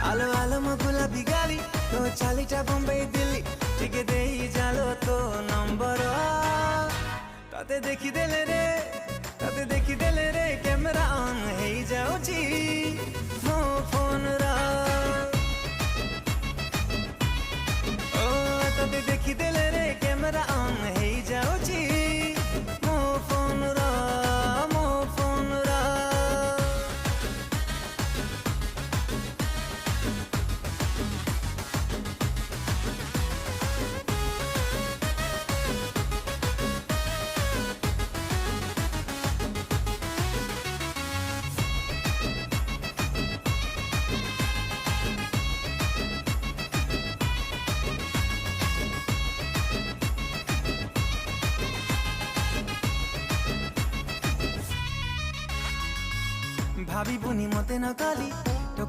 आलो आलो मो गुलाबी गाली तो चालीटा बम्बई दिल्ली टिके देई जालो तो नंबर ताते देखी देले रे कैमरा ऑन हेई जाउची मो फोन रा ओ ताते देखी देले रे कैमरा ऑन हेई जाउची मो फोन रा भाभी बुनी मते न गाली तो